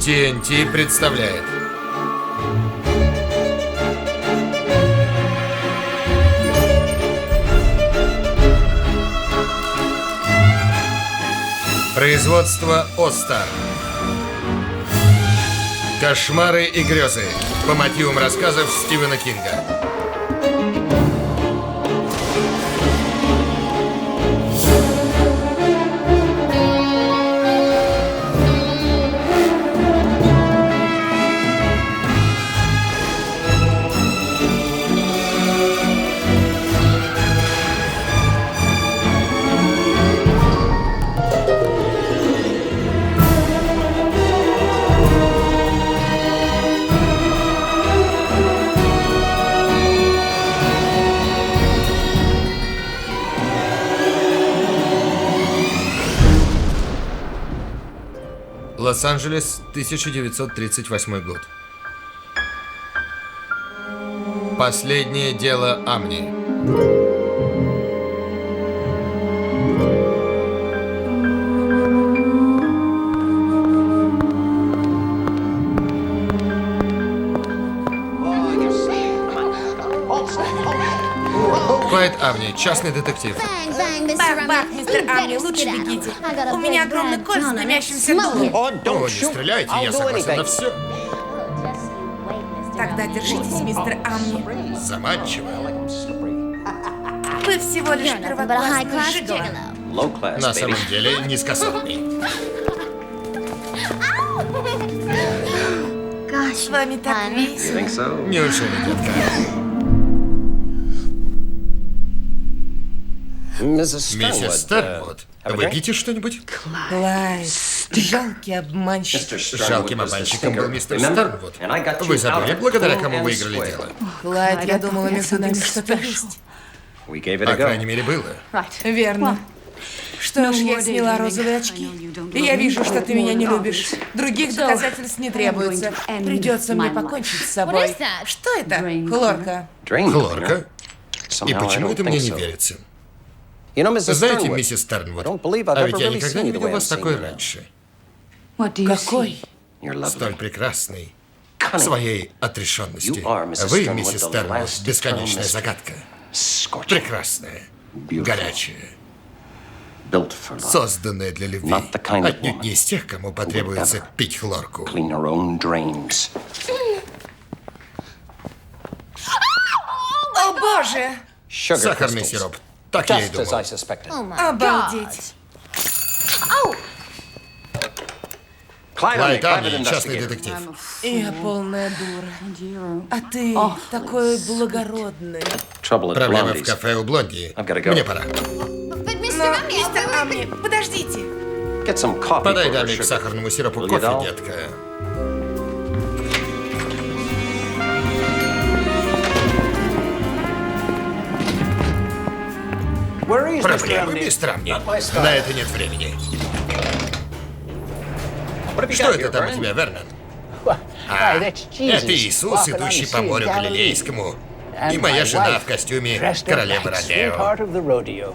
TNT представляет. Производство Остар. Кошмары и грезы. По мотивам рассказов Стивена Кинга. Лос-Анджелес, 1938 год. Последнее дело Амни. Квайт Амни, частный детектив. Бах-бах, мистер Амни, лучше бегите. У меня огромный кольт с дымящимся дулом. О, не стреляйте, я согласен на все. Тогда держитесь, мистер Амни. Заманчиво. Вы всего лишь первоклассный жиголо. На самом деле, низкосортный. С вами так весело. Неужели, детка? Миссис Стернвуд, вы пьете что-нибудь? Клайд, жалкий обманщик. Жалким обманщиком был мистер Стернвуд. Вы забыли, благодаря кому выиграли дело? Клайд, я думала, между нами что-то есть. По крайней мере, было. Верно. Что ж, я сняла розовые очки. И я вижу, что ты меня не любишь. Других доказательств не требуется. Придется мне покончить с собой. Что это? Хлорка. Хлорка? И почему это мне не верится? Знаете, миссис Стернвуд, а ведь я никогда не видел вас такой раньше. Какой? Столь прекрасный в своей отрешенности. Вы, миссис Стернвуд, бесконечная загадка. Прекрасная, горячая, созданная для любви. Отнюдь не из тех, кому потребуется пить хлорку. О, боже! Сахарный сироп. Так я и думал. Обалдеть. Клайд Амни, частный детектив. Я полная дура. А ты такой благородный. Проблема в кафе у Блонди. Мне пора. Но, мистер Амни, подождите. Подай даме к сахарному сиропу кофе, детка. Проблемы, мистер Амни. На это нет времени. Что это там у тебя, Вернон? Это Иисус, идущий по морю Галилейскому. И моя жена в костюме королевы Родео.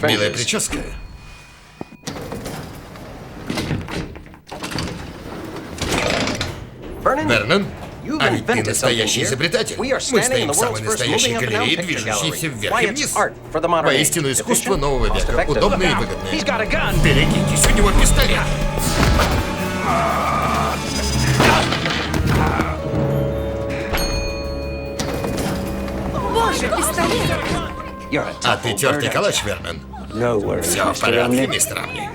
Милая прическа. Вернон? А ведь ты настоящий изобретатель. Мы стоим в самой настоящей галерее, движущейся вверх и вниз. Воистину искусство нового века. Удобное и выгодное. Берегитесь, у него пистолет. Боже, пистолет. А ты тертый калач, Вернон? Все в порядке, мистер Амни.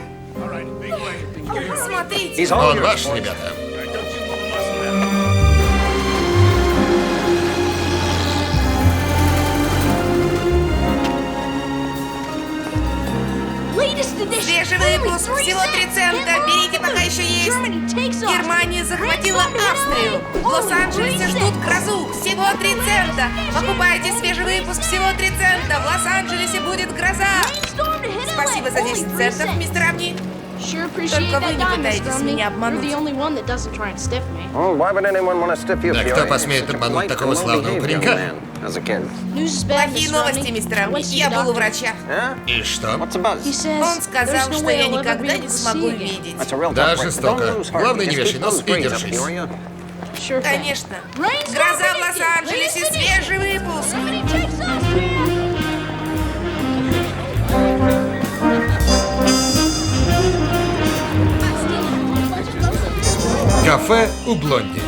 Смотрите. Он ваш, ребята. Свежий выпуск, всего 3 цента. Берите, пока еще есть. Германия захватила Австрию. В Лос-Анджелесе ждут грозу. Всего 3 цента. Покупайте свежий выпуск, всего 3 цента. В Лос-Анджелесе будет гроза. Спасибо за 10 центов, мистер Амни. Только вы не пытаетесь меня обмануть. Да кто посмеет обмануть такого славного паренька? Плохие новости, мистер Амни. Я был у врача. И что? Он сказал, что я никогда не смогу видеть. Да, жестоко. Главное, не вешай нос и держись. Конечно. Гроза в Лос-Анджелесе, свежий выпуск. Кафе у Блонди.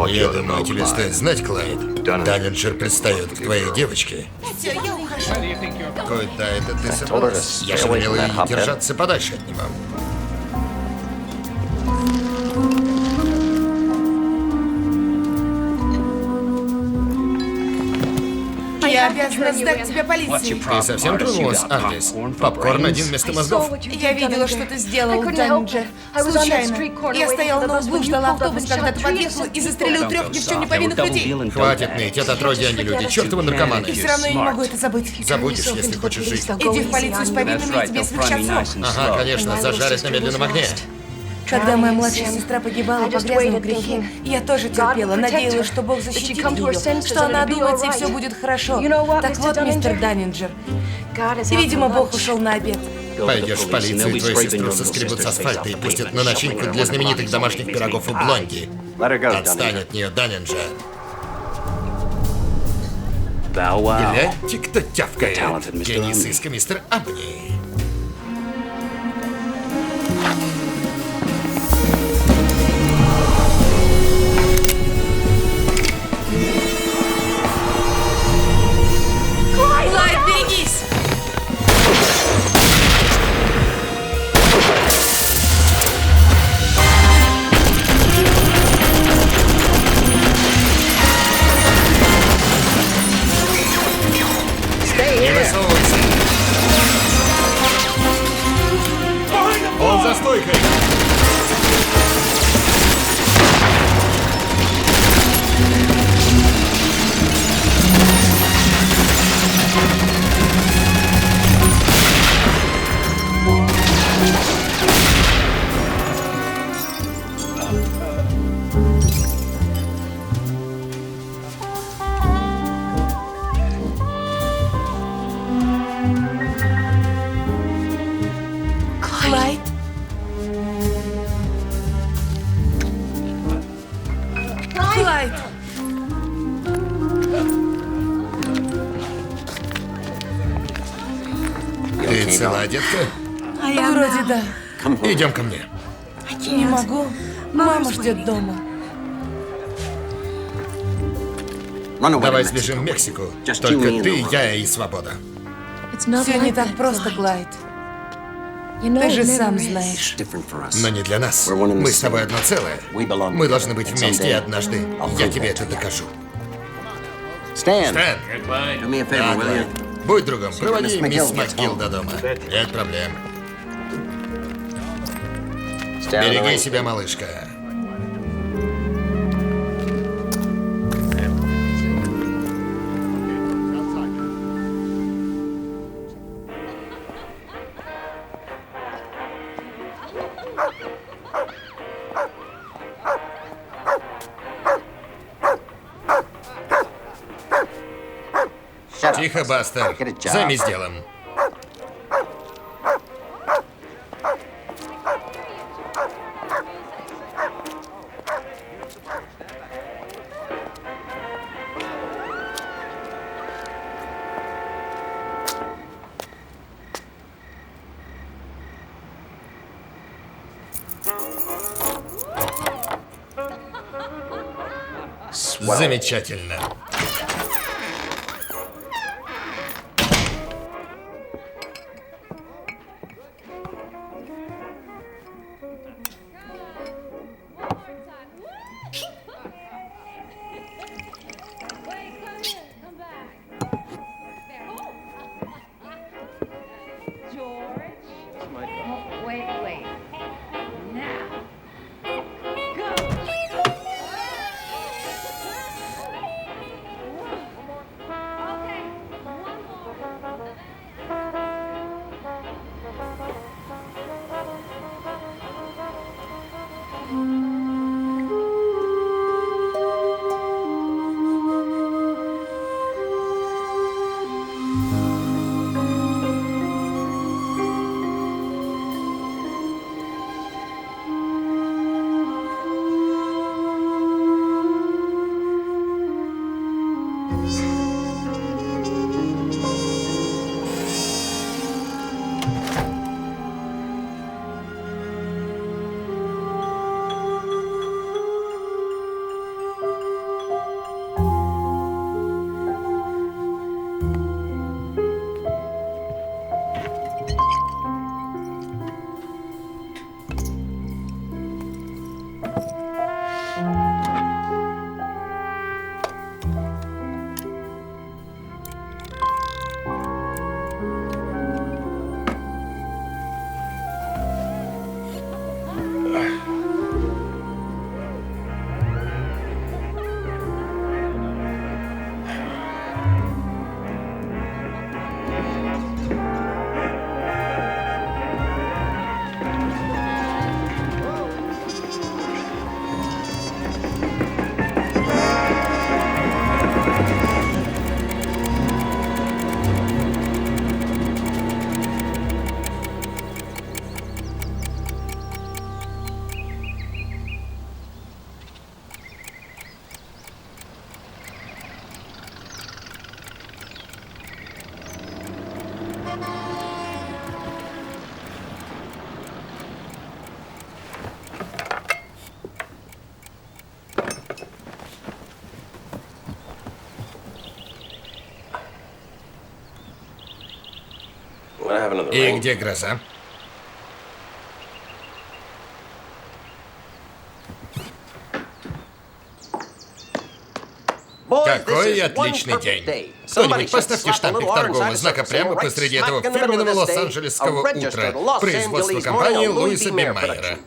Я думаю, тебе стоит знать, Клайд. Даннинджер пристает к твоей девочке. Все, я ухожу. Куда это ты собралась? Я же велел ей держаться подальше от него. Я обязана сдать тебя полиции. Ты совсем тронулась, Ардис? Попкорн один вместо мозгов. Я видела, что ты сделал, Даннинджер. Случайно. Я стояла на углу, ждала автобус, когда ты подъехал и застрелил 3 ни в чем не повинных людей. Хватит ныть, это отродье, а не люди. Чертовы наркоманы. И все равно я не могу это забыть. Забудешь, если хочешь жить. Иди в полицию с повинными, и тебе смягчат срок. Ага, конечно, зажарят на медленном огне. Когда моя младшая сестра погибала, погрязла в грехе, я тоже терпела, надеялась, что Бог защитит ее, что она одумается и все будет хорошо. Так вот, мистер Даннинджер, видимо, Бог ушел на обед. Пойдешь в полицию, твою сестру соскребут с асфальта и пустят на начинку для знаменитых домашних пирогов у Блонди. Отстань от нее, Даннинджер. Гляньте, кто тявкает. Гений сыска, мистер Амни. Клайд, берегись! Не высовывайся. Он за стойкой. Клайд? Клайд! Ты цела, детка? Вроде да. Идем ко мне. Не могу. Мама ждет дома. Давай сбежим в Мексику. Только ты, я и свобода. Все не так просто, Клайд. Ты же сам знаешь. Но не для нас. Мы с тобой одно целое. Мы должны быть вместе, и однажды я тебе это докажу. Стэн! Да, Клайд. Будь другом, проводи мисс МакГилл до дома. Нет проблем. Береги себя, малышка. Тихо, Бастер. Займись делом. Замечательно. И где гроза? Какой отличный день. Кто-нибудь поставьте штампик торгового знака прямо посреди этого фирменного лос-анджелесского утра. Производство компании Луиса Би Майера.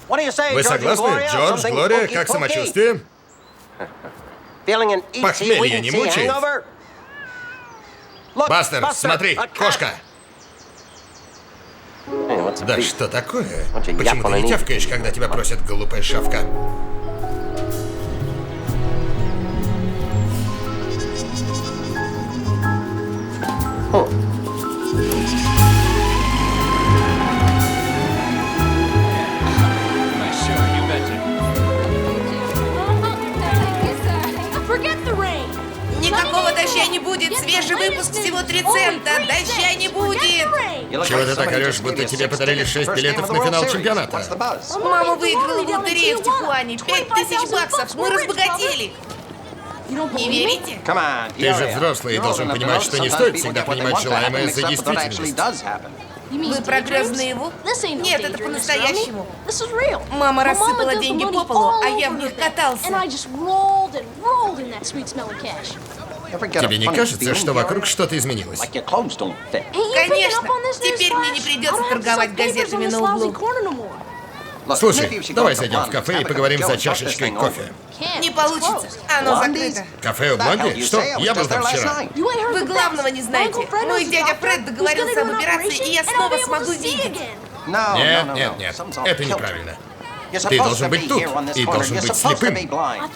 Вы согласны, Джордж, Глория, как самочувствие? Похмелье не мучает? Бастер, смотри, кошка! Да что такое? Почему ты не тявкаешь, когда тебя просят, глупая шавка? Никакого дождя не будет! Свежий выпуск всего 3 цента! Дождя не будет! Чего ты так орешь, будто тебе подарили 6 билетов на финал чемпионата? Мама выиграла в лотерею в Тихуане 5000 баксов! Мы разбогатели! Не верите? Ты же взрослый и должен понимать, что не стоит всегда принимать желаемое за действительность. Вы про грязный его? Нет, это по-настоящему. Мама рассыпала деньги по полу, а я в них катался. Тебе не кажется, что вокруг что-то изменилось? Конечно. Теперь мне не придется торговать газетами на углу. Слушай, давай зайдем в кафе и поговорим за чашечкой кофе. Не получится. Оно закрыто. Кафе у Блонди? Что? Я был там вчера. Вы главного не знаете. Мой дядя Фред договорился об операции, и я снова смогу видеть. Нет. Это неправильно. Ты должен быть тут и должен быть слепым.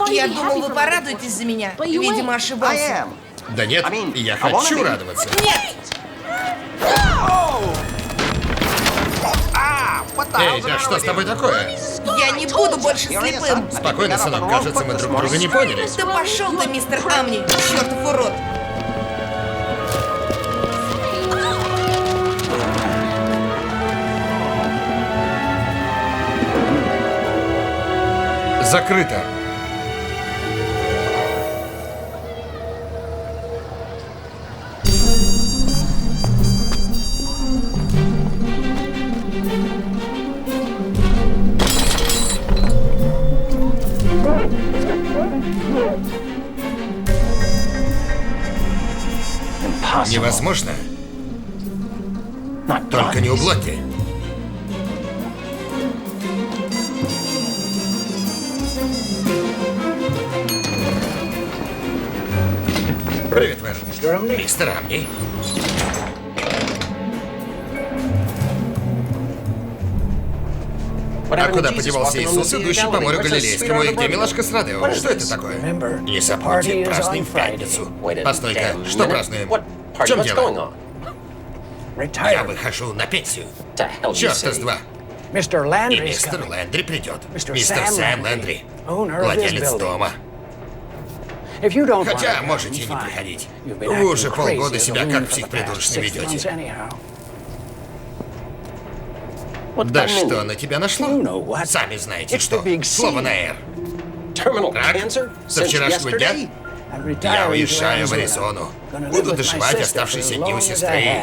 Я думал, вы порадуетесь за меня. Видимо, ошибался. Да нет, я хочу радоваться. Нет! Эй, да что с тобой такое? Я не буду больше слепым. Спокойно, сынок, кажется, мы друг друга не поняли. Да пошел ты, мистер Амни, чертов урод. Закрыто. Невозможно. Только не у Блонди. Привет, Вэр. Мистер Амни. А куда подевался Иисус, идущий по морю Галилейскому, и где милашка с Родео? Что это такое? Не забудьте, празднуем в пятницу. Постой-ка, что празднуем? В чем дело? Я выхожу на пенсию. Чёрта с два. И мистер Лэндри придет. Мистер Сэм Лэндри, владелец дома. Хотя можете не приходить. Вы уже полгода себя как психпридурочно ведете. Да что на тебя нашло? Сами знаете что. Слово на «Р». Рак? Со вчерашнего дня? Я уезжаю в Аризону. Буду доживать оставшиеся дни у сестры.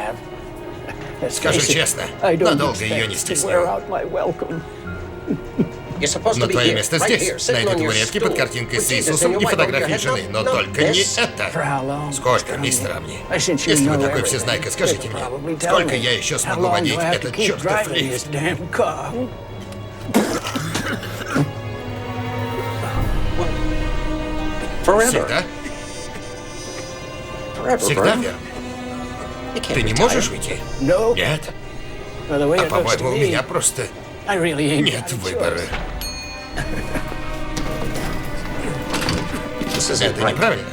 Скажу честно, надолго ее не стесню. Но твое место здесь, на этой табуретке под картинкой с Иисусом и фотографией жены. Но только не это. Сколько, мистер Амни? Если вы такой всезнайка, скажите мне, сколько я еще смогу водить этот чертов лифт? Всегда? Всегда, Вер? Ты не можешь уйти? Нет. А по-моему, у меня просто нет выбора. Это неправильно.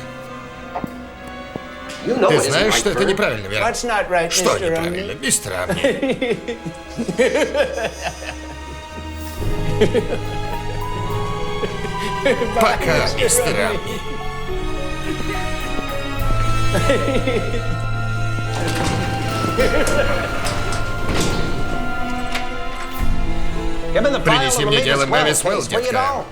Ты знаешь, что это неправильно, Вера? Что неправильно, мистер Амни? Пока, мистер Амни. Принеси мне дело Мэвис Уэллс, детка.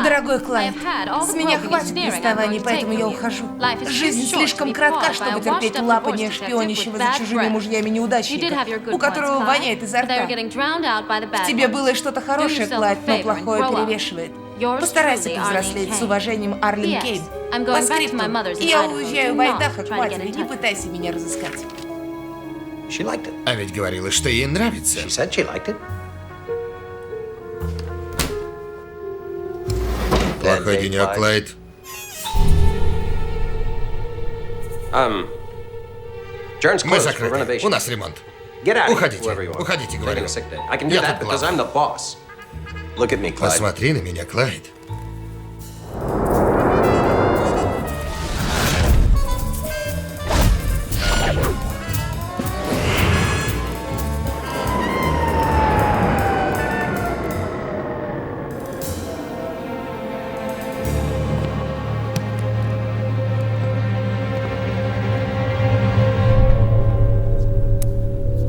Дорогой Клайд, с меня хватит приставаний, поэтому я ухожу. Жизнь слишком коротка, чтобы терпеть лапанье шпионящего за чужими мужьями неудачника, у которого воняет изо рта. В тебе было и что-то хорошее, Клайд, но плохое перевешивает. Постарайся повзрослеть с уважением, Арлин Кейн. По скрипту, я уезжаю в Айдахо к матери, не пытайся меня разыскать. А ведь говорила, что ей нравится. Плохой денек, Клайд. Мы закрыты. У нас ремонт. Уходите. Уходите, говорю. Я тут главный. Посмотри на меня, Клайд.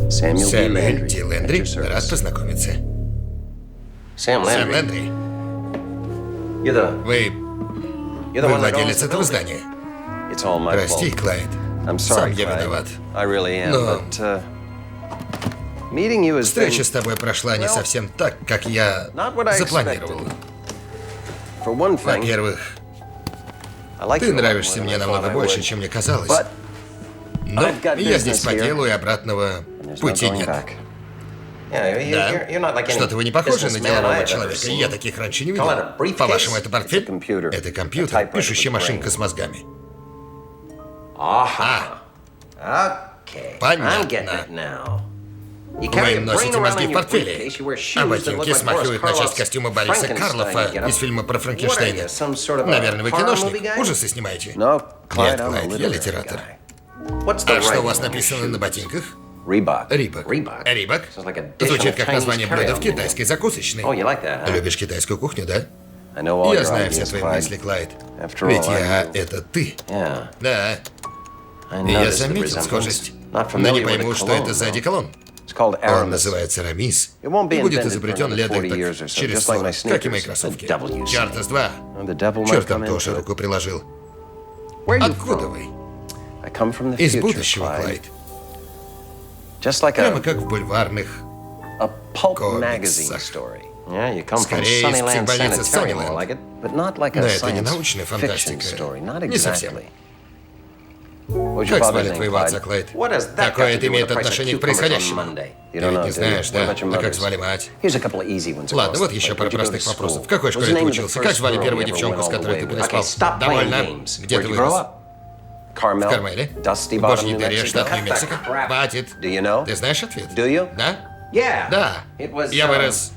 Сэмюэл Ди Лэндри, рад познакомиться. Сэм Лэндри. Вы владелец этого здания. Прости, Клайд. Сам я виноват. Но встреча с тобой прошла не совсем так, как я запланировал. Во-первых, ты нравишься мне намного больше, чем мне казалось. Но я здесь по делу, и обратного пути нет. Да, что-то вы не похожи на делового человека. Я таких раньше не видел. По-вашему, это портфель? Это компьютер, пишущая машинка с мозгами. Понятно. Вы носите мозги в портфеле, а ботинки смахивают на часть костюма Бориса Карлофа из фильма про Франкенштейна. Наверное, вы киношник? Ужасы снимаете? Нет, Клайд, я литератор. А что у вас написано на ботинках? Рибак. Рибак? Звучит как название блюда в китайской закусочной. Любишь китайскую кухню, да? Я знаю все твои мысли, Клайд. Ведь я — это ты. Да. И я заметил схожесть. Но не пойму, что это за одеколон. Он называется Рамис и будет изобретен летом так через 40, как и мои кроссовки. Чёрта с два. Чёрт там тоже руку приложил. Откуда вы? Из будущего, Клайд. Прямо как в бульварных комиксах. Скорее, из психбольницы Санниленд. Но это не научная фантастика. Не совсем. Как звали твоего отца, Клайд? Какое это имеет отношение к происходящему? Ты ведь не знаешь, да? А как звали мать? Ладно, вот еще пара простых вопросов. В какой школе ты учился? Как звали первую девчонку, с которой ты переспал? Довольно. Где ты вырос? В Кармеле? В Божьей дыре, штат Нью-Мексико? Хватит. Ты знаешь ответ? Да? Да. Я вырос...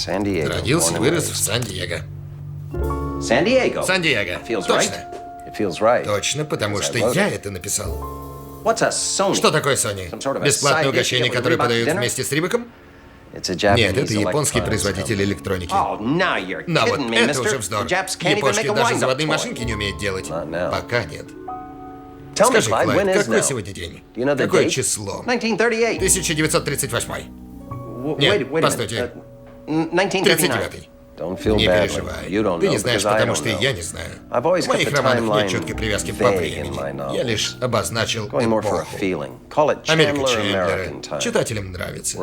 Родился и вырос в Сан-Диего. Сан-Диего. Точно. Точно, потому что я это написал. Что такое Sony? Бесплатное угощение, которое подают вместе с Рибаком? Нет, это японский производитель электроники. Но вот это уже вздор. Япошки даже заводные машинки не умеют делать. Пока нет. Скажи, Клайд, какой сегодня день? Какое число? 1938. Нет, постойте. 39-й. Не переживай. Ты не знаешь, потому что и я не знаю. В моих романах нет четкой привязки по времени. Я лишь обозначил эпоху. Америка Чендлера. Читателям нравится.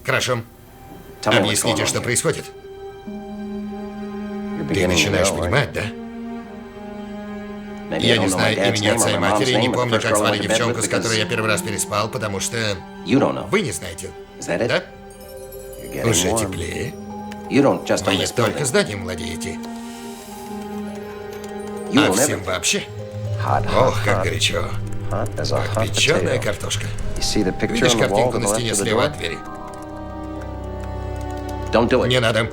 Хорошо. Объясните, что происходит. Ты начинаешь понимать, да? Я не знаю имени отца и матери, не помню, как звали девчонку, с которой я первый раз переспал, потому что... Вы не знаете, да? Уже теплее. Вы не только зданием владеете, а всем вообще. Ох, как горячо. Как печеная картошка. Видишь картинку на стене слева от двери? Не надо.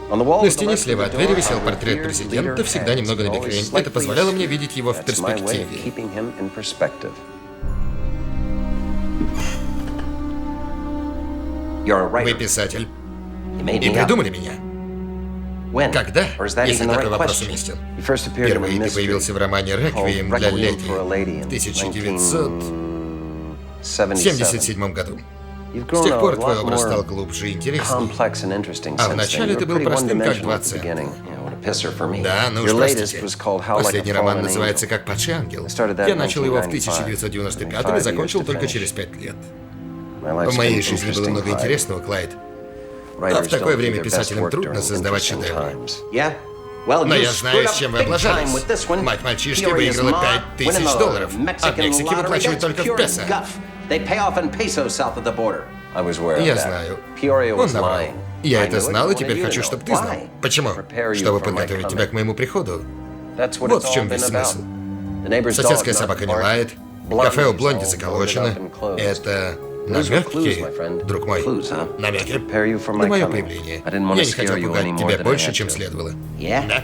На стене слева от двери висел портрет президента, всегда немного набекрень. Это позволяло мне видеть его в перспективе. Вы писатель. И придумали меня. Когда? Если такой вопрос уместен. Впервые ты появился в романе «Реквием для леди» в 1977 году. С тех пор твой образ стал глубже и интереснее. А вначале ты был простым, как 2 цента. Да, ну уж простите. Последний роман называется «Как падший ангел». Я начал его в 1995 и закончил только через 5 лет. В моей жизни было много интересного, Клайд. А в такое время писателям трудно создавать шедевры. Но я знаю, с чем вы облажались. Мать мальчишки выиграла $5000. От Мексики выплачивают только в песо. Я знаю. Он наврал. Я это знал, и теперь хочу, чтобы ты знал. Почему? Чтобы подготовить тебя к моему приходу. Вот в чем весь смысл. Соседская собака не лает. Кафе у Блонди заколочено. Это намеки, друг мой. Намеки на мое появление. Я не хотел пугать тебя больше, чем следовало. Да?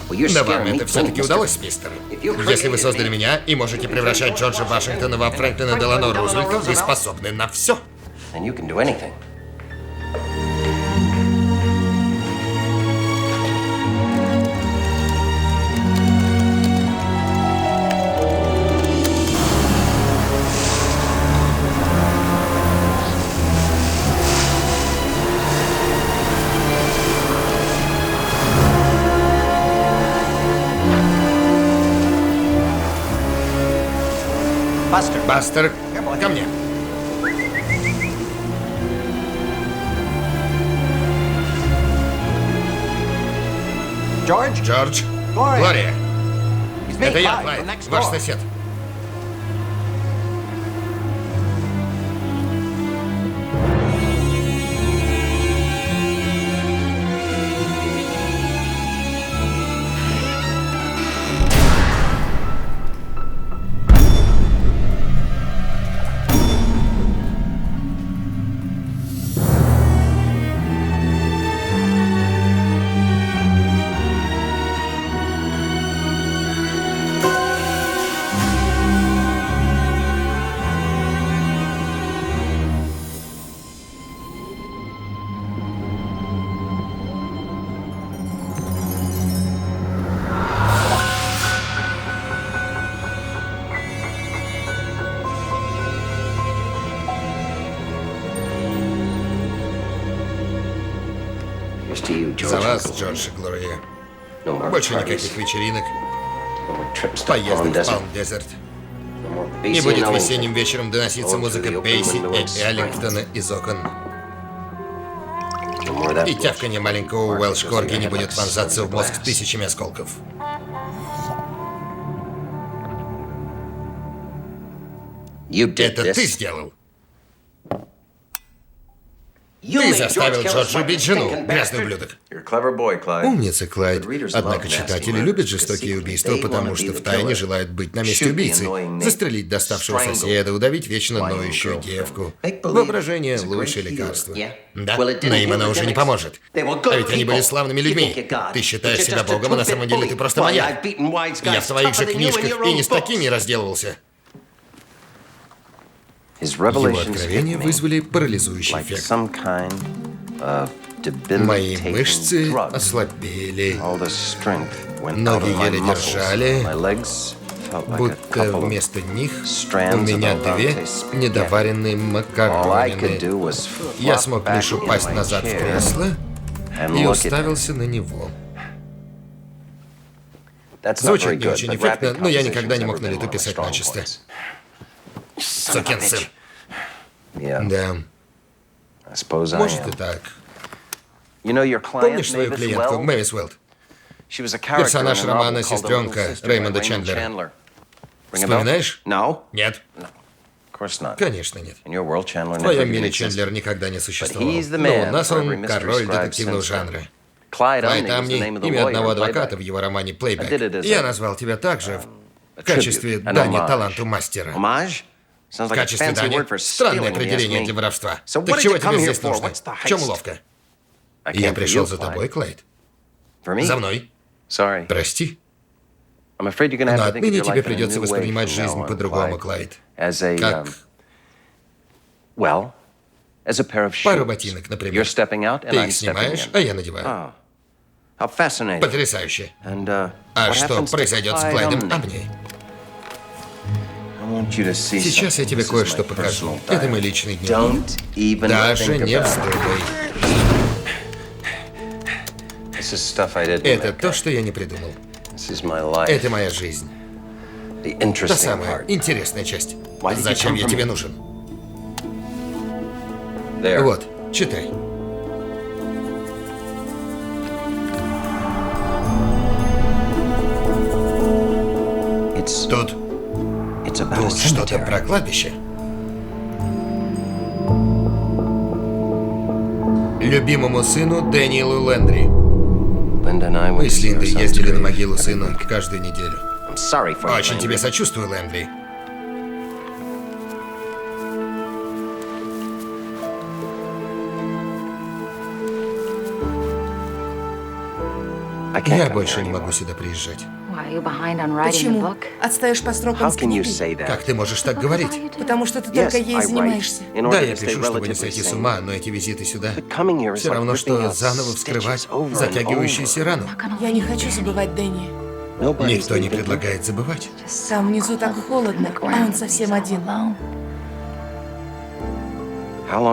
Но вам это все-таки удалось, мистер. Если вы создали меня и можете превращать Джорджа Вашингтона во Фрэнклина Делано Рузвельта, вы способны на все. Бастер, ко мне. Джордж, Глория. Это я, Клайд, ваш сосед. За вас, Джордж и Глория. Больше никаких вечеринок, поездок в Палм-Дезерт. Не будет весенним вечером доноситься музыка Бейси и Эллингтона из окон. И тявканье маленького Уэлш-корги не будет вонзаться в мозг тысячами осколков. Это ты сделал. Ты заставил Джорджа убить жену, грязный ублюдок. Умница, Клайд. Однако читатели любят жестокие убийства, потому что втайне желают быть на месте убийцы. Застрелить доставшего соседа, удавить вечно ноющую девку. Воображение — лучшее лекарство. Да, но им оно уже не поможет. А ведь они были славными людьми. Ты считаешь себя богом, а на самом деле ты просто маяк. Я в твоих же книжках и не с такими разделывался. Его откровения вызвали парализующий эффект. Мои мышцы ослабели, ноги еле держали, будто вместо них у меня 2 недоваренные макаронины. Я смог лишь упасть назад в кресло и уставился на него. Звучит не очень эффектно, но я никогда не мог на лету писать начисто. Сукин сын. Да. Может и так. Помнишь свою клиентку, Мэвис Уэлд? Персонаж романа «Сестренка» Реймонда Чендлера. Вспоминаешь? Нет. Конечно нет. В твоем мире Чендлер никогда не существовал. Но у нас он король детективного жанра. Клайд Амни — имя одного адвоката в его романе «Плейбэк». Я назвал тебя также в качестве дани таланту мастера. В качестве дани? Странное определение для воровства. Так чего тебе здесь нужно? В чем уловка? Я пришел за тобой, Клайд. За мной. Прости. Но отныне тебе придется воспринимать жизнь по-другому, Клайд. Как пару ботинок, например. Ты их снимаешь, а я надеваю. Потрясающе. А что произойдет с Клайдом Амни? Сейчас я тебе кое-что покажу. Это мой личный дневник. Даже не вздумай. Это то, что я не придумал. Это моя жизнь. Та самая интересная часть. Зачем я тебе нужен? Вот, читай. Тут что-то про кладбище. Любимому сыну Дэниелу Лендри. Мы с Линдой ездили на могилу сыну каждую неделю. Очень тебе сочувствую, Лендри. Я больше не могу сюда приезжать. Почему? Отстаешь по срокам с книгой? Как ты можешь так говорить? Потому что ты только ей занимаешься. Да, я пишу, чтобы не сойти с ума, но эти визиты сюда все равно, что заново вскрывать затягивающуюся рану. Я не хочу забывать Дэнни. Никто не предлагает забывать. Там внизу так холодно, а он совсем один.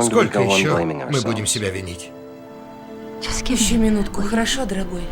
Сколько еще мы будем себя винить? Еще минутку, хорошо, дорогой?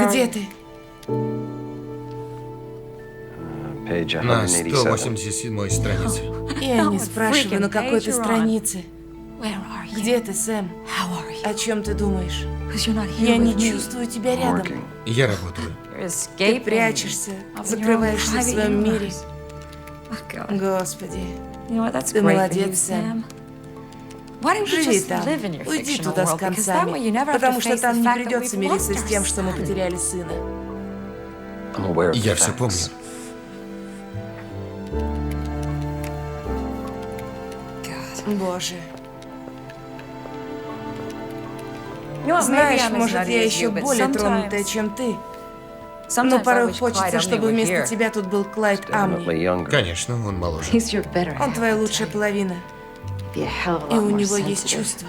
Где ты? На 187-й странице. Я не спрашиваю, на какой ты странице. Где ты, Сэм? О чем ты думаешь? Я не чувствую тебя рядом. Я работаю. Ты прячешься, закрываешься в своем мире. Господи, ты молодец, Сэм. Живи там, уйди туда с концами, потому что там не придется мириться с тем, что мы потеряли сына. Я все помню. Боже. Знаешь, может, я еще более тронутая, чем ты. Но порой хочется, чтобы вместо тебя тут был Клайд Амни. Конечно, он моложе. Он твоя лучшая половина. И у него есть чувства.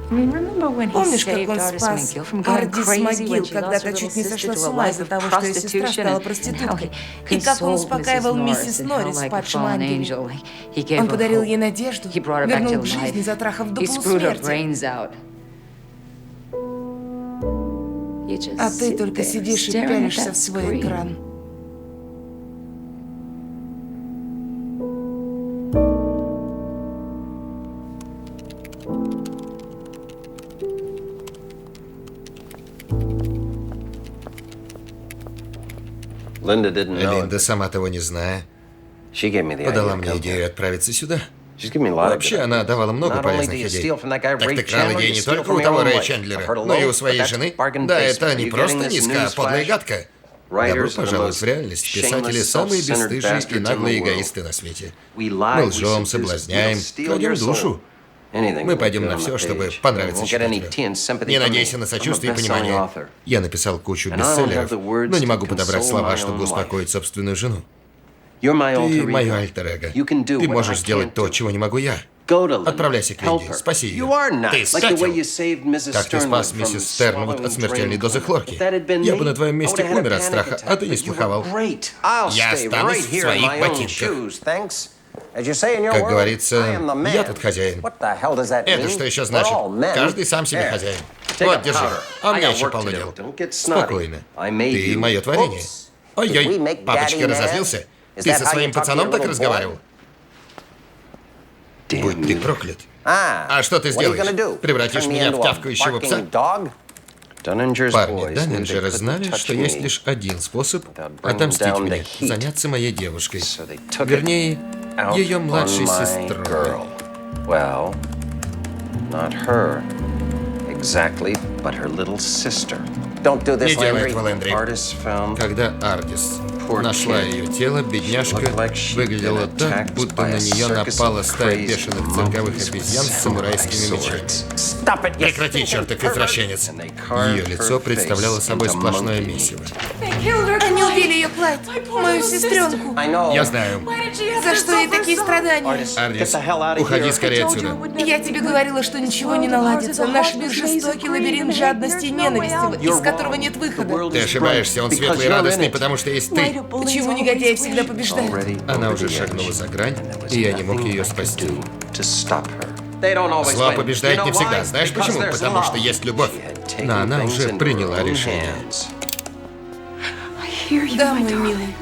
Помнишь, как он спас Арди с могил, когда та чуть не сошла с ума из-за того, что ее сестра стала проституткой? И как он успокаивал миссис Норрис, падшим ангеле? Он подарил ей надежду, вернул к жизни, затрахав до полусмерти. А ты только сидишь и пялишься в свой экран. Линда, сама того не зная, подала мне идею отправиться сюда. Вообще, она давала много полезных идей. Так ты крал идеи не только у того Рэя Чендлера, но и у своей жены. Да, это не просто низко, а подло и гадко. Добро пожаловать в реальность. Писатели – самые бесстыжие и наглые эгоисты на свете. Мы лжем, соблазняем, кладем душу. Мы пойдем на все, чтобы понравиться читателю. Не надейся на сочувствие и понимание. Я написал кучу бестселлеров, но не могу подобрать слова, чтобы успокоить собственную жену. Ты мое альтер-эго. Ты можешь сделать то, чего не могу я. Отправляйся к Линде, спаси ее. Ты спятил? Как ты спас миссис Стернвуд от смертельной дозы хлорки? Я бы на твоем месте умер от страха, а ты не сплоховал. Я останусь в своих ботинках. Как говорится, я тут хозяин. Это что еще значит? Каждый сам себе хозяин. Вот, держи. А у меня еще полно дел. Спокойно. Ты мое творение. Ой-ой, папочка разозлился? Ты со своим пацаном так разговаривал? Будь ты проклят. А что ты сделаешь? Превратишь меня в тявкающего пса? Парни Даннинджера знали, что есть лишь один способ отомстить мне, заняться моей девушкой. Вернее, ее младшей сестрой. Не делай этого, Лэндри. Когда Ардис нашла ее тело, бедняжка выглядела так, будто на нее напала стая бешеных цирковых обезьян с самурайскими мечами. Прекрати, чертов извращенец. Ее лицо представляло собой сплошное месиво. Они убили ее, Клайд, мою сестренку. Я знаю. За что ей такие страдания? Ардис, уходи скорее отсюда. Я тебе говорила, что ничего не наладится. Наш мир жестокий лабиринт жадности и ненависти, из которого нет выхода. Ты ошибаешься, он светлый и радостный, потому что есть ты. Почему негодяи всегда побеждают? Она уже шагнула за грань, и я не мог ее спасти. Зло побеждает не всегда. Знаешь почему? Потому что есть любовь. Но она уже приняла решение. Да, мой милый.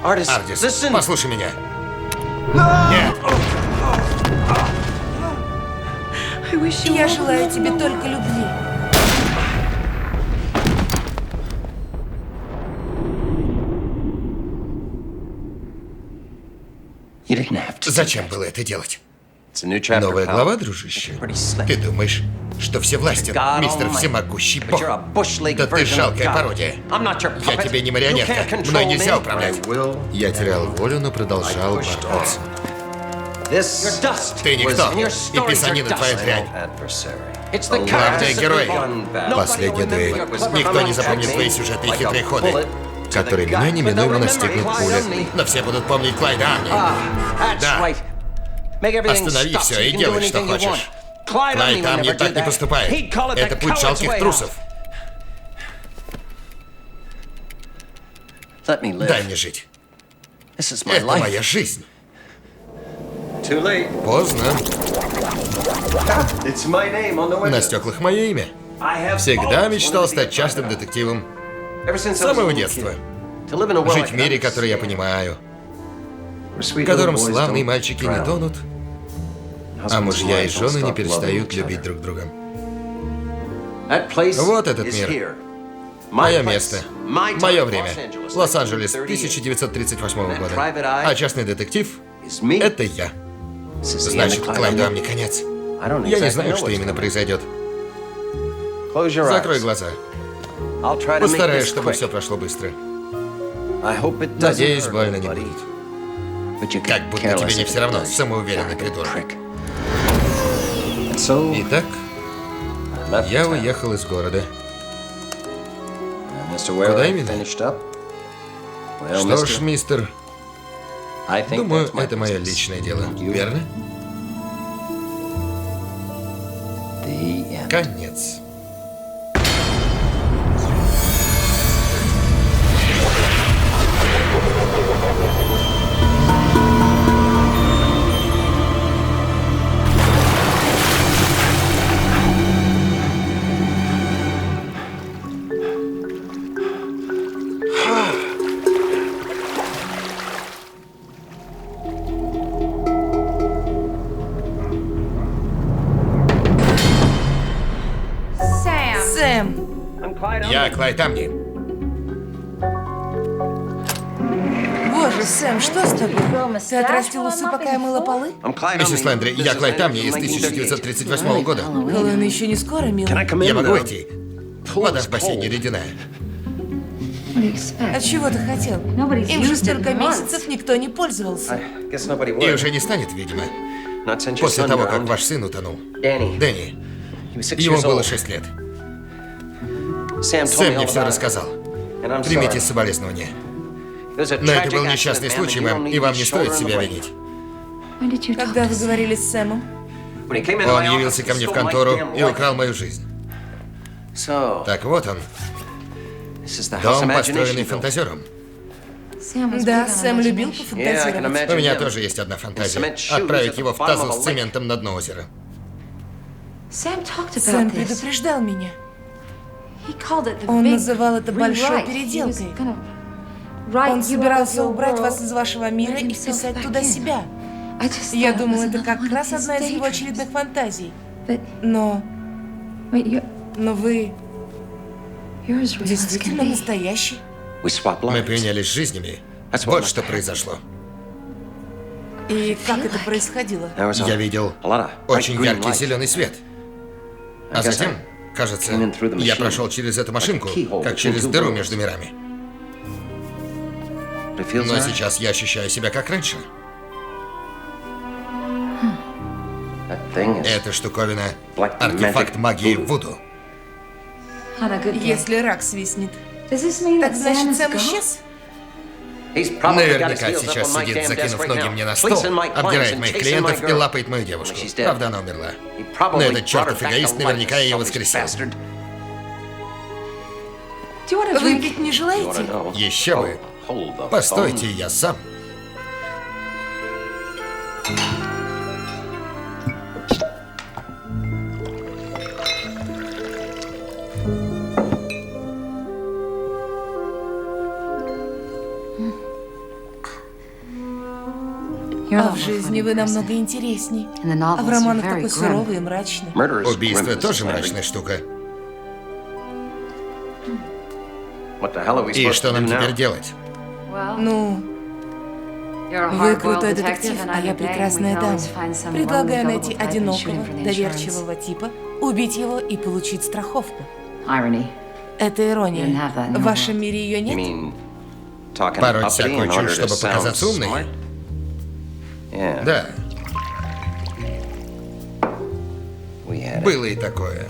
Ардис, послушай меня. Нет. Я желаю тебе только любви. Зачем было это делать? Новая глава, дружище? Ты думаешь, что всевластен, мистер всемогущий бог? Да ты жалкая пародия. Я тебе не марионетка, мной нельзя управлять. Я терял волю, но продолжал бороться. Ты никто, и писанина твоя дрянь. Главные герои. Последняя дуэль. Никто не запомнит твои сюжеты и хитрые ходы, которые меня неминуемо настигнут пуля. Но все будут помнить Клайда Арни. Да. Останови все и делай, что хочешь. Клайд Арни так не поступает. Это путь жалких трусов. Дай мне жить. Это моя жизнь. Поздно. На стеклах мое имя. Всегда мечтал стать частным детективом. С самого детства. Жить в мире, который я понимаю. В котором славные мальчики не тонут, а мужья и жены не перестают любить друг друга. Вот этот мир. Мое место. Мое время. Лос-Анджелес 1938 года. А частный детектив — это я. Значит, Клайду Арни конец. Я не знаю, что именно произойдет. Закрой глаза. Постараюсь, чтобы все прошло быстро. Надеюсь, больно не будет. Как будто тебе не все равно, самоуверенный придурок. Итак, я уехал из города. Куда именно? Что ж, мистер, думаю, это мое личное дело, верно? Конец. Я Клайд Амни. Боже, Сэм, что с тобой? Ты отрастил усы, пока я мыла полы? Миссис Лендри, я Клайд Амни из 1938 года. Хэллоуин еще не скоро, милый. Я могу войти? Вода в бассейне ледяная. А чего ты хотел? Им же столько месяцев никто не пользовался. И уже не станет, видимо. После того, как ваш сын утонул. Дэнни. Ему было 6 лет. Сэм мне все рассказал. Примите соболезнования. Но это был несчастный случай, мэм, и вам не стоит себя винить. Когда вы говорили с Сэмом? Он явился ко мне в контору и украл мою жизнь. Так вот он. Дом, построенный фантазером. Да, Сэм любил пофантазировать. У меня тоже есть одна фантазия. Отправить его в тазу с цементом на дно озера. Сэм предупреждал меня. Он называл это большой переделкой. Он собирался убрать вас из вашего мира и вписать туда себя. Я думал, это как раз одна из его очередных фантазий. Но вы действительно настоящий. Мы поменялись жизнями. Вот что произошло. И как это происходило? Я видел очень яркий зеленый свет. А затем, кажется, я прошел через эту машинку, как через дыру между мирами. Но сейчас я ощущаю себя как раньше. Эта штуковина — артефакт магии Вуду. Если рак свистнет, так значит, Сэм исчез? Наверняка сейчас сидит, закинув ноги мне на стол, обдирает моих клиентов и лапает мою девушку. Правда, она умерла. Но этот чертов эгоист наверняка ее воскресил. Выпить не желаете? Еще бы. Постойте, я сам. А в жизни вы намного интересней. А в романах такой суровый и мрачный. Убийство тоже мрачная штука. И что нам теперь делать? Ну, вы крутой детектив, а я прекрасная дама. Предлагаю найти одинокого, доверчивого типа, убить его и получить страховку. Это ирония. В вашем мире ее нет? Пороть всякую чушь, чтобы показаться умной? Да. Было и такое.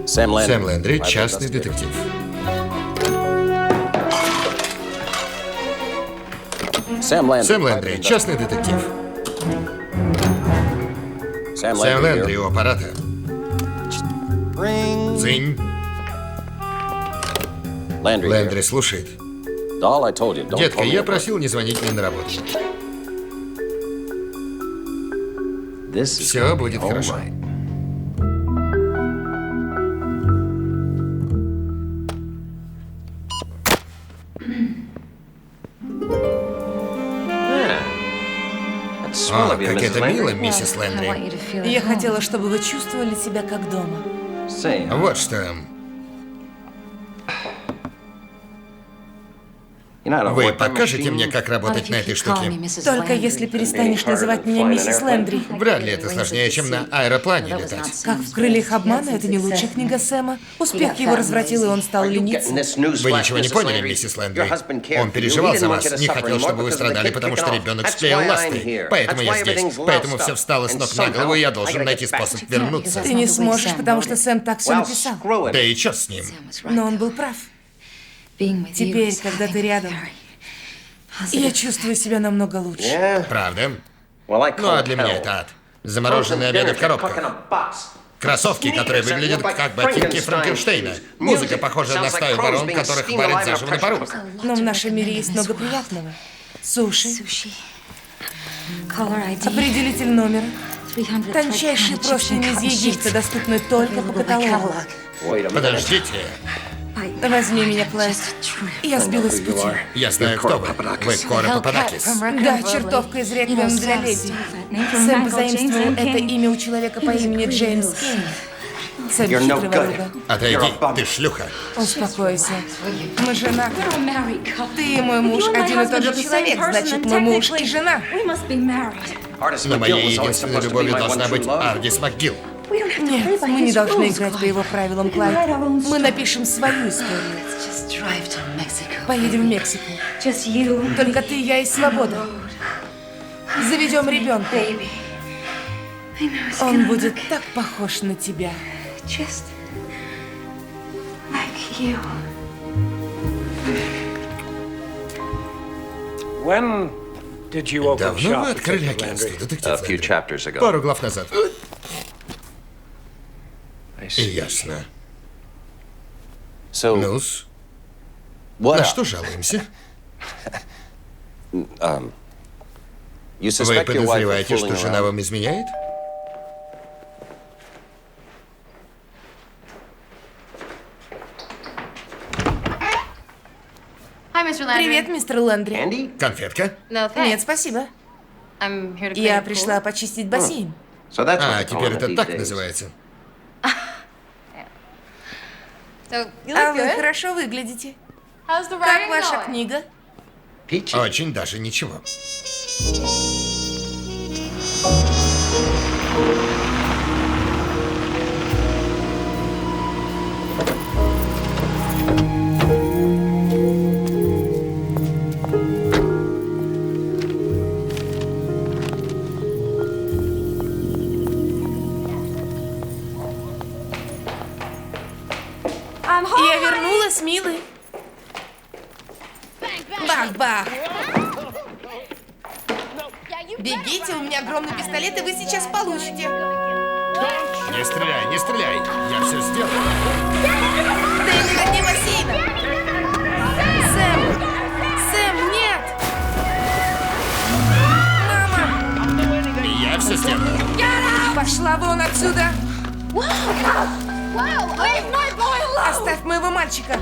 Сэм Лендри, частный детектив. Сэм Лендри, частный детектив. Сэм Лендри у аппарата. Дзынь. Лендри слушает. Детка, я просил не звонить мне на работу. Все будет хорошо. О, как это мило, миссис Лендри. Я хотела, чтобы вы чувствовали себя как дома. Вот что. Вы покажете мне, как работать на этой штуке? Только если перестанешь называть меня миссис Лендри. Вряд ли это сложнее, чем на аэроплане летать. Как в «Крыльях обмана» — это не лучшая книга Сэма. Успех его развратил, и он стал лениться. Вы ничего не поняли, миссис Лендри. Он переживал за вас, не хотел, чтобы вы страдали, потому что ребенок склеил ласты. Поэтому я здесь. Поэтому все встало с ног на голову, и я должен найти способ вернуться. Ты не сможешь, потому что Сэм так все написал. Да и чё с ним? Но он был прав. Теперь, когда ты рядом, я чувствую себя намного лучше. Правда? Ну а для меня это ад. Замороженные обеды в коробках. Кроссовки, которые выглядят как ботинки Франкенштейна. Музыка похожа на стаю ворон, которых варят заживо на пару. Но в нашем мире есть много приятного. Суши, определитель номера, тончайшие простыни из Египта, доступны только по каталогу. Подождите. Возьми меня, Клайд. Я сбилась с пути. Я знаю, кто вы. Вы Кора Пападакис. Да, чертовка из «Реквием для леди». Сэм позаимствовал это имя у человека по имени Джеймс Кейн. Сэм хитрого друга. Отойди, ты шлюха. Успокойся. Мы женаты. Ты и мой муж один и тот же человек, значит, мы муж и жена. Но моей единственной любовью должна быть Ардис МакГилл. Нет, мы не должны играть по его правилам, Клайд. Мы напишем свою историю. Поедем в Мексику. Только ты, я и свобода. Заведем ребенка. Он будет так похож на тебя. Давно вы открыли агентство, детектив? Пару глав назад. Ясно. Ну-с. На что жалуемся? Вы подозреваете, что жена вам изменяет? Привет, мистер Лэндри. Конфетка? Нет, спасибо. Я пришла почистить бассейн. А, теперь это так называется. А вы хорошо выглядите. Как ваша книга? Очень даже ничего. Я вернулась, милый. Бах-бах. Бегите, у меня огромный пистолет, и вы сейчас получите. Не стреляй, не стреляй. Я все сделал. Ты на дне бассейна. Сэм! Сэм, нет! Мама! Я все сделал. Пошла вон отсюда! Оставь моего мальчика!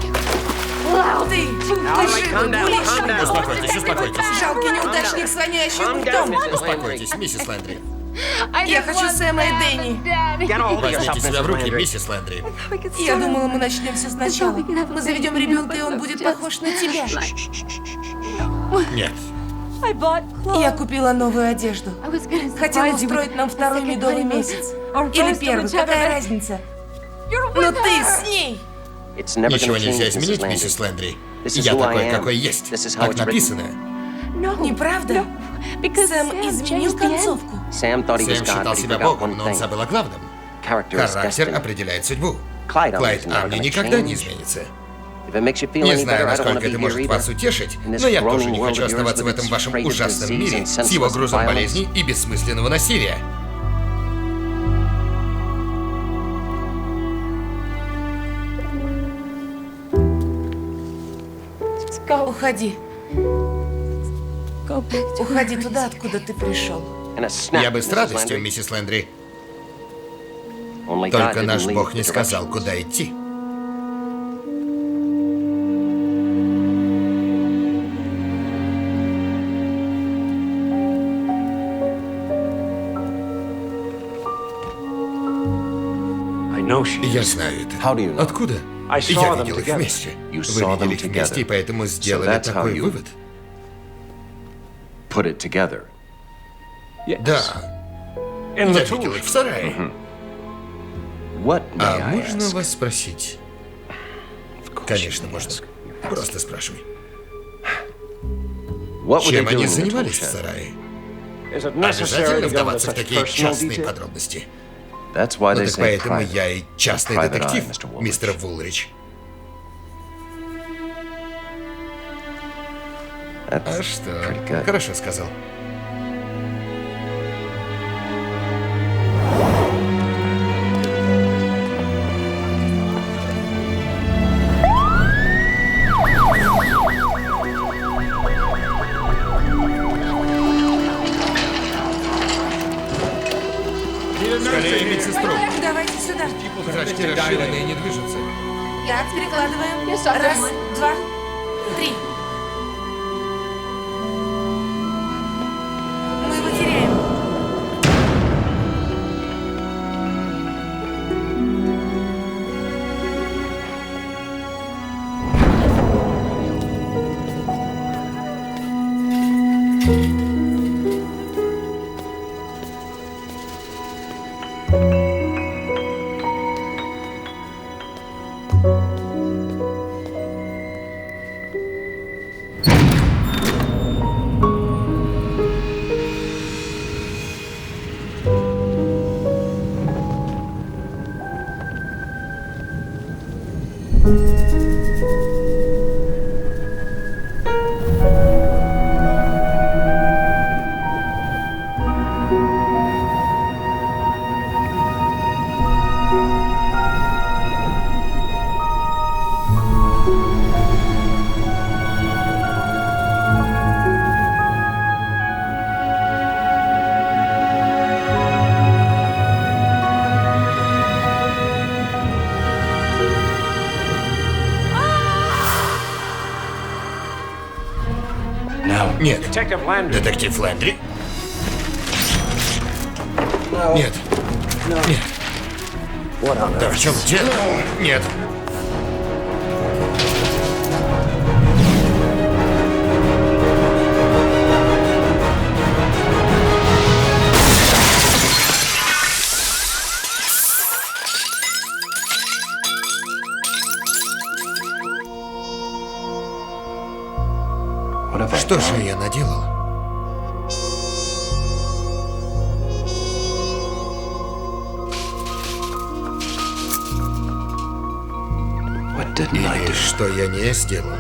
Ты живый, уличный! Успокойтесь, успокойтесь. Жалкий неудачник с воняющим ртом! Успокойтесь, миссис Лэндри. Я хочу Сэма и Дэнни! Возьмите себя в руки, миссис Лэндри. Я думала, мы начнем все сначала. Мы заведем ребенка, и он будет похож на тебя. Нет. Я купила новую одежду. Хотела устроить нам второй медовый месяц. Или первый, какая разница? Но ты с ней! Ничего нельзя изменить, миссис Лэндри. Я такой, какой есть. Так написано. Неправда? Сэм изменил концовку. Сэм считал себя богом, но он забыл о главном. Характер определяет судьбу. Клайд Арни никогда не изменится. Не знаю, насколько это может вас утешить, но я тоже не хочу оставаться в этом вашем ужасном мире с его грузом болезней и бессмысленного насилия. Уходи. Уходи туда, откуда ты пришел. Я бы с радостью, миссис Лэндри. Только наш бог не сказал, куда идти. Я знаю это. Откуда? Я видел их вместе. Вы видели их вместе, и поэтому сделали такой вывод. Да. Я видел их в сарае. А можно вас спросить? Конечно, можно. Просто спрашивай. Чем они занимались в сарае? Обязательно вдаваться в такие частные подробности. Ну так поэтому я и частный детектив, мистер Вулрич. А что? Хорошо сказал. Раненые не движутся. Так, перекладываем. Раз, два, три. Мы его теряем. Нет. Детектив Лэндри? Нет. Нет. Да в чем дело? Нет. Что же я наделал? Или что я не сделал?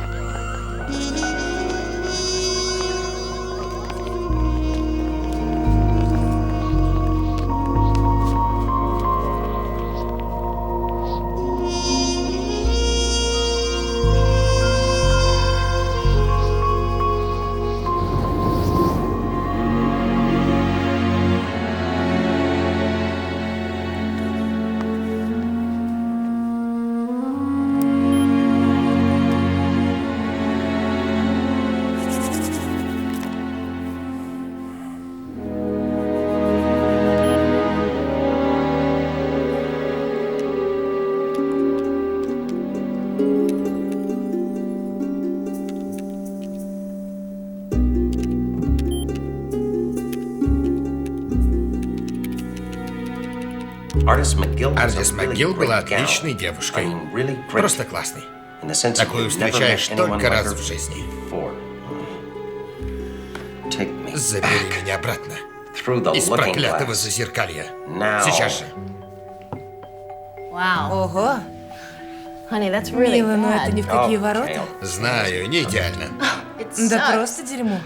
Ардис МакГилл была отличной девушкой. Просто классной. Такую встречаешь только раз в жизни. Забери меня обратно. Из проклятого зазеркалья. Сейчас же. Ого. Мила, но это ни в какие ворота. Знаю, не идеально. Да просто дерьмо.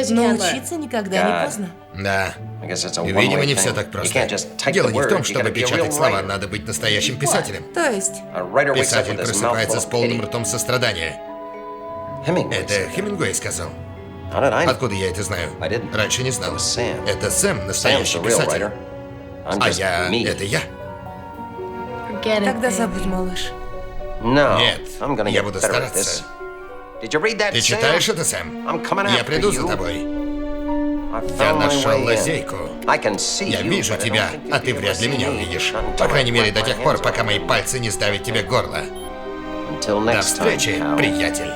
Но учиться никогда не поздно. Да. Видимо, не все так просто. Дело не в том, чтобы печатать слова, надо быть настоящим писателем. То есть? Писатель просыпается с полным ртом сострадания. Это Хемингуэй сказал. Откуда я это знаю? Раньше не знал. Это Сэм, настоящий писатель. А я... это я. Тогда забудь, малыш. Нет, я буду стараться. Ты читаешь это, Сэм? Я приду за тобой. Я нашел лазейку. Я вижу тебя, а ты вряд ли меня увидишь. По крайней мере, до тех пор, пока мои пальцы не сдавят тебе горло. До встречи, приятель.